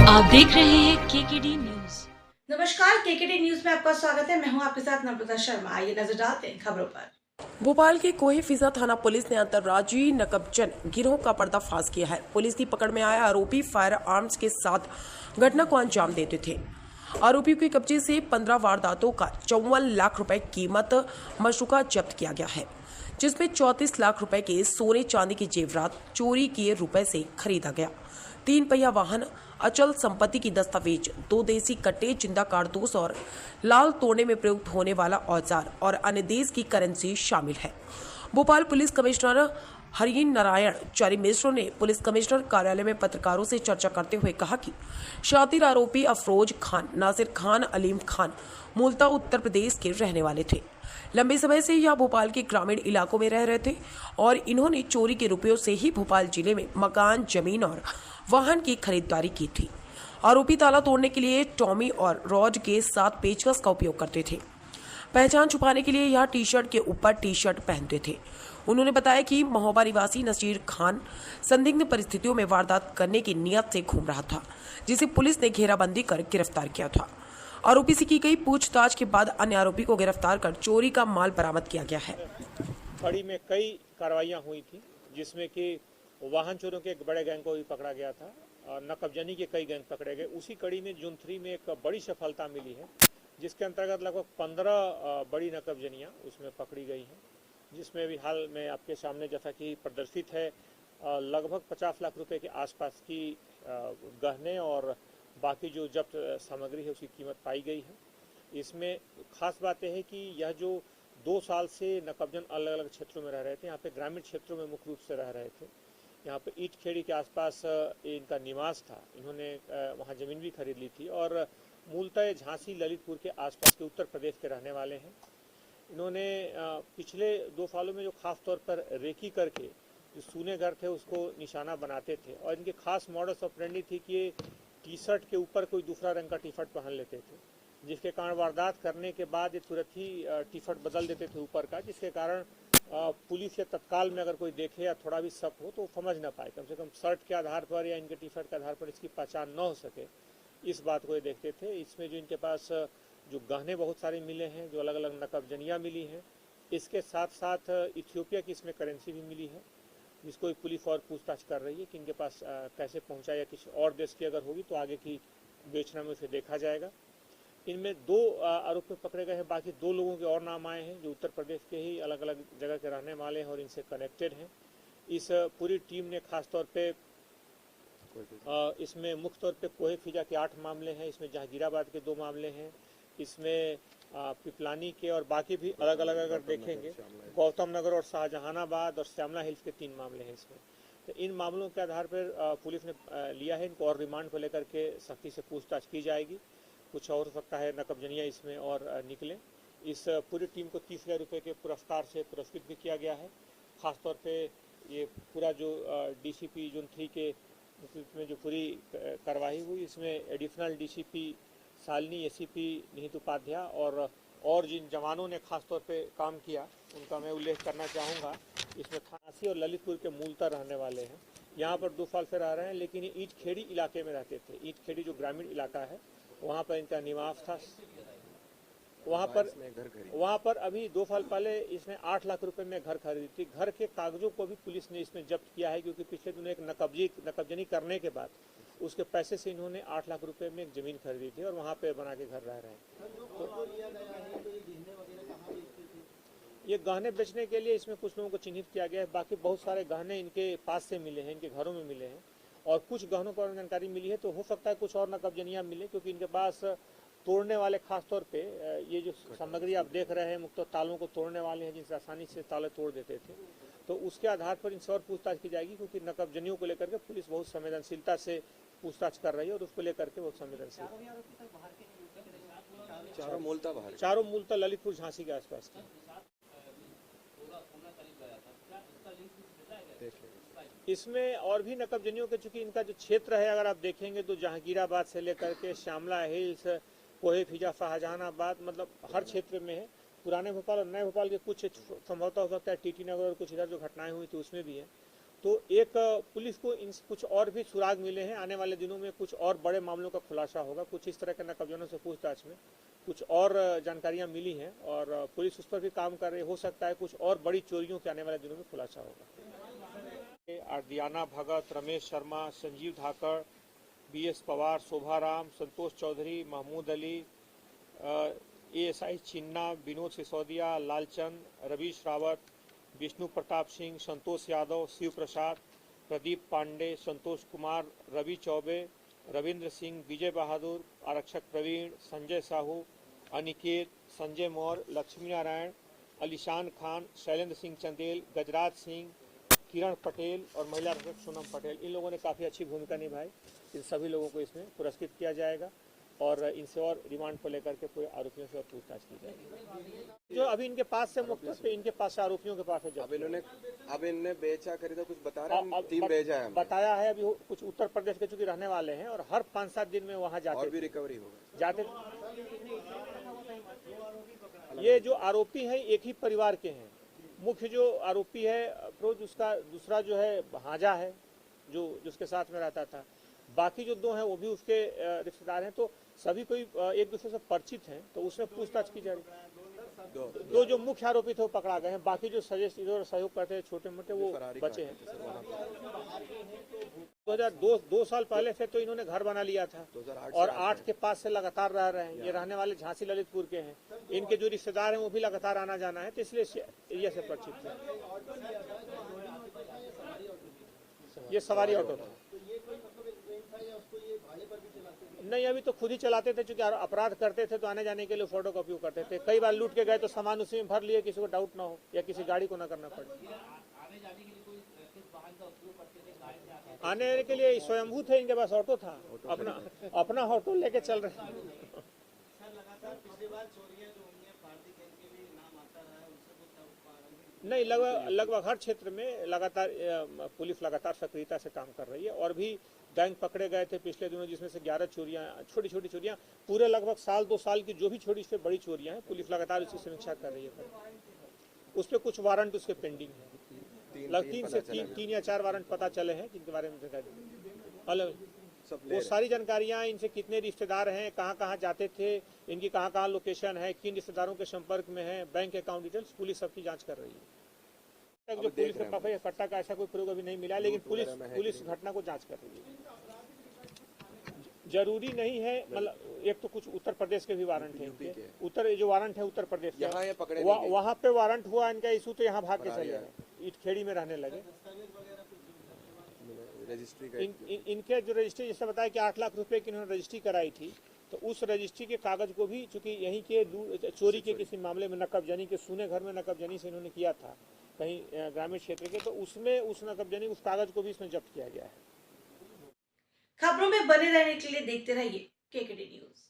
आप देख रहे हैं केकेडी न्यूज। नमस्कार, केकेडी न्यूज में आपका स्वागत है। मैं हूं आपके साथ नम्रता शर्मा। आइए नजर डालते हैं खबरों पर। भोपाल के कोहे फिजा थाना पुलिस ने अंतर्राज्यीय नकबजन गिरोह का पर्दाफाश किया है। पुलिस की पकड़ में आए आरोपी फायर आर्म्स के साथ घटना को अंजाम देते थे। आरोपियों के कब्जे से 15 वारदातों का 54 लाख रुपए कीमत मशरूका जब्त किया गया है, जिसमें 34 लाख रुपए के सोने चांदी के जेवरात चोरी किए रुपए से खरीदा गया। 3 पहिया वाहन, अचल संपत्ति की दस्तावेज, 2 देसी कट्टे, जिंदा कारतूस और लाल तोड़ने में प्रयुक्त होने वाला औजार और अन्य देश की करेंसी शामिल है। भोपाल पुलिस कमिश्नर हरिन नारायण चारी मिश्र ने पुलिस कमिश्नर कार्यालय में पत्रकारों से चर्चा करते हुए कहा कि शातिर आरोपी अफरोज खान, नासिर खान, अलीम खान मूलतः उत्तर प्रदेश के रहने वाले थे। लंबे समय से यह भोपाल के ग्रामीण इलाकों में रह रहे थे और इन्होंने चोरी के रुपयों से ही भोपाल जिले में मकान, जमीन और वाहन की खरीदारी की थी। आरोपी ताला तोड़ने के लिए टॉमी और रॉड के साथ पेचकस का उपयोग करते थे। पहचान छुपाने के लिए यह टी शर्ट के ऊपर टी शर्ट पहनते थे। उन्होंने बताया कि महोबा निवासी नसीर खान संदिग्ध परिस्थितियों में वारदात करने की नियत से घूम रहा था, जिसे पुलिस ने घेराबंदी कर गिरफ्तार किया था। आरोपी से की गई पूछताछ के बाद अन्य आरोपी को गिरफ्तार कर चोरी का माल बरामद किया गया है। कड़ी में कई कार्रवाइयां हुई थी, जिसमें कि वाहन चोरों के एक बड़े गैंग को भी पकड़ा गया था और नकबजनी के कई गैंग पकड़े गए। उसी कड़ी में जून 3 में एक बड़ी सफलता मिली है, जिसके अंतर्गत लगभग 15 बड़ी नकबजनियां उसमें पकड़ी गई हैं, जिसमें भी हाल में आपके सामने जैसा कि प्रदर्शित है लगभग 50 लाख रुपए के आसपास की गहने और बाकी जो जब्त सामग्री है उसकी कीमत पाई गई है। इसमें खास बात यह है कि यह जो 2 साल से नकबजन अलग अलग क्षेत्रों में रह रहे थे, यहाँ पे ग्रामीण क्षेत्रों में मुख्य रूप से रह रहे थे। यहाँ पे ईट खेड़ी के आसपास इनका निवास था। इन्होंने वहाँ ज़मीन भी खरीद ली थी और मूलतः झांसी ललितपुर के आसपास के उत्तर प्रदेश के रहने वाले हैं। इन्होंने पिछले 2 सालों में जो खास तौर पर रेकी करके जो सूने घर थे उसको निशाना बनाते थे और इनके खास मॉडस ऑपरेंडी थी कि ये टी शर्ट के ऊपर कोई दूसरा रंग का टी शर्ट पहन लेते थे, जिसके कारण वारदात करने के बाद ये तुरंत ही टी शर्ट बदल देते थे ऊपर का, जिसके कारण पुलिस या तत्काल में अगर कोई देखे या थोड़ा भी शक हो तो समझ ना पाए। कम से कम शर्ट के आधार पर या इनके टी शर्ट के आधार पर इसकी पहचान न हो सके, इस बात को ये देखते थे। इसमें जो इनके पास जो गहने बहुत सारे मिले हैं, जो अलग अलग नकबजनियाँ मिली हैं, इसके साथ साथ इथियोपिया की इसमें करेंसी भी मिली है, जिसको पुलिस और पूछताछ कर रही है कि इनके पास कैसे पहुंचा या किसी और देश की अगर होगी तो आगे की बेचना में उसे देखा जाएगा। इनमें 2 आरोपी पकड़े गए हैं, बाकी 2 लोगों के और नाम आए हैं जो उत्तर प्रदेश के ही अलग अलग जगह के रहने वाले हैं और इनसे कनेक्टेड हैं। इस पूरी टीम ने खास तौर पे इसमें मुख्य तौर पे कोहे फिजा के 8 मामले हैं, इसमें जहांगीराबाद के 2 मामले हैं, इसमें पिपलानी के और बाकी भी अलग अलग अगर देखेंगे गौतम नगर और शाहजहानाबाद और श्यामला हिल्स के 3 मामले हैं इसमें। तो इन मामलों के आधार पर पुलिस ने लिया है इनको और रिमांड को लेकर के सख्ती से पूछताछ की जाएगी। कुछ और हो सकता है नकबजनियाँ इसमें और निकले। इस पूरी टीम को 30,000 रुपये के पुरस्कार से पुरस्कृत भी किया गया है। खासतौर पे ये पूरा जो डीसीपी जोन 3 के नेतृत्व में जो पूरी कार्रवाई हुई, इसमें एडिशनल डीसीपी शालिनी, एसीपी निहित उपाध्याय और जिन जवानों ने खासतौर पे काम किया उनका मैं उल्लेख करना चाहूँगा। इसमें झांसी और ललितपुर के मूलतः रहने वाले हैं, यहाँ पर 2 साल से रह रहे हैं, लेकिन ये ईट खेड़ी इलाके में रहते थे। ईट खेड़ी जो ग्रामीण इलाका है वहाँ पर इनका निवास था। वहाँ पर अभी 2 साल पहले इसने 8 लाख रुपए में घर खरीदी थी। घर के कागजों को भी पुलिस ने इसमें जब्त किया है, क्योंकि पिछले दिनों एक नकबजनी करने के बाद उसके पैसे से इन्होंने 8 लाख रुपए में एक ज़मीन खरीदी थी और वहाँ पे बना के घर रह रहे हैं। तो ये गहने बेचने के लिए इसमें कुछ लोगों को चिन्हित किया गया है। बाकी बहुत सारे गहने इनके पास से मिले हैं, इनके घरों में मिले हैं और कुछ गहनों पर जानकारी मिली है। तो हो सकता है कुछ और नकबजनियाँ मिले, क्योंकि इनके पास तोड़ने वाले खास तौर पे ये जो सामग्री आप देख रहे हैं मुख्य तालों को तोड़ने वाले हैं, जिनसे आसानी से ताले तोड़ देते थे। तो उसके आधार पर इनसे और पूछताछ की जाएगी, क्योंकि नकबजनियों को लेकर के पुलिस बहुत संवेदनशीलता से पूछताछ कर रही है और उसको लेकर के बहुत संवेदनशील। चारों मूलतः ललितपुर झांसी के आसपास की। इसमें और भी नकबजनियों के, चूंकि इनका जो क्षेत्र है अगर आप देखेंगे तो जहांगीराबाद से लेकर के श्यामला हिल्स, कोहे फिजा, शाहजहानाबाद, मतलब हर क्षेत्र में है। पुराने भोपाल और नए भोपाल के कुछ संभवतः हो सकता है टीटी नगर और कुछ इधर जो घटनाएं हुई थी उसमें भी है। तो एक पुलिस को इन कुछ और भी सुराग मिले हैं। आने वाले दिनों में कुछ और बड़े मामलों का खुलासा होगा। कुछ इस तरह के नकबजनों से पूछताछ में कुछ और जानकारियां मिली हैं और पुलिस उस पर भी काम कर रही है। हो सकता है कुछ और बड़ी चोरियों के आने वाले दिनों में खुलासा होगा। आर्दियाना भगत, रमेश शर्मा, संजीव धाकड़, BS पवार, शोभाराम, संतोष चौधरी, महमूद अली, ASI चिन्ना, विनोद सिसोदिया, लालचंद, रवीश रावत, विष्णु प्रताप सिंह, संतोष यादव, शिव प्रसाद, प्रदीप पांडे, संतोष कुमार, रवि चौबे, रविंद्र सिंह, विजय बहादुर, आरक्षक प्रवीण, संजय साहू, अनिकेत, संजय मौर्य, लक्ष्मी नारायण, अलीशान खान, शैलेंद्र सिंह चंदेल, गजराज सिंह, किरण पटेल और महिला आरक्षक सोनम पटेल, इन लोगों ने काफ़ी अच्छी भूमिका निभाई। इन सभी लोगों को इसमें पुरस्कृत किया जाएगा और इनसे और रिमांड को लेकर के पूरे आरोपियों से और पूछताछ की जाएगी। जो अभी इनके पास से मुक्त थे, इनके पास से आरोपियों के पास है। अब इन्होंने बेचा खरीदा कुछ बता रहे हैं, टीम भेजा है, बताया है। अभी कुछ उत्तर प्रदेश के चूंकि रहने वाले हैं और हर 5-7 दिन में वहाँ जाते और भी रिकवरी होगा जाते। ये जो आरोपी हैं एक ही परिवार के हैं। मुख्य जो आरोपी है अफरोज, उसका दूसरा जो है भांजा है जो जिसके साथ में रहता था। बाकी जो दो हैं वो भी उसके रिश्तेदार हैं। तो सभी कोई एक दूसरे से परिचित हैं, तो उसमें पूछताछ की जा रही है। दो जो मुख्य आरोपी थे वो पकड़ा गए हैं। बाकी जो सहयोग करते हैं छोटे मोटे वो बचे हैं। 2002 साल पहले से तो इन्होंने घर बना लिया था और 8 के पास से लगातार रह रहे हैं। ये रहने वाले झांसी ललितपुर के हैं। इनके जो रिश्तेदार हैं वो भी लगातार आना जाना है, तो इसलिए एरिया से परिचित है। ये सवारी ऑटो था। नहीं, अभी तो खुद ही चलाते थे। चूंकि अपराध करते थे तो आने जाने के लिए फोटो कॉपी करते थे। कई बार लूट के गए तो सामान उसी में भर लिए, किसी को डाउट ना हो या किसी गाड़ी को ना करना पड़े। आने के लिए स्वयंभू थे, इनके पास ऑटो था, अपना ऑटो लेके चल रहे हैं। नहीं, लगभग हर क्षेत्र में लगातार पुलिस लगातार सक्रियता से काम कर रही है और भी बैंक पकड़े गए थे पिछले दिनों, जिसमें से 11 चोरियां, छोटी छोटी चोरियां, पूरे लगभग साल 2 साल की जो भी छोटी से बड़ी चोरियां हैं, पुलिस लगातार उसकी समीक्षा कर रही है। उस पर कुछ वारंट उसके पेंडिंग है। 3 या 4 वारंट पता चले हैं जिनके बारे में अलग वो सारी जानकारियां, इनसे कितने रिश्तेदार हैं, कहां कहां जाते थे, इनकी कहां कहां लोकेशन है, किन रिश्तेदारों के संपर्क में है, बैंक अकाउंट डिटेल्स, पुलिस सबकी जांच कर रही है। जो पुलिस के पास कट्टा का ऐसा कोई प्रयोग अभी नहीं मिला, लेकिन पुलिस घटना को जांच कर रही है। जरूरी नहीं है, मतलब एक तो कुछ उत्तर प्रदेश के भी वारंट है। उत्तर जो वारंट है उत्तर प्रदेश के, वहाँ पे वारंट हुआ इनका इशू, तो यहाँ भाग के चले गए, ईटखेड़ी में रहने लगे। इनके जो रजिस्ट्री, जैसे बताया कि 8 लाख रुपए की इन्होंने रजिस्ट्री कराई थी, तो उस रजिस्ट्री के कागज को भी, चूंकि यहीं के चोरी के किसी मामले में नकबजनी के सूने घर में नकबजनी से इन्होंने किया था कहीं ग्रामीण क्षेत्र के, तो उसमें उस नकबजनी उस कागज को भी इसमें जब्त किया गया है। खबरों में बने रहने के लिए देखते रहिए केकेडी न्यूज।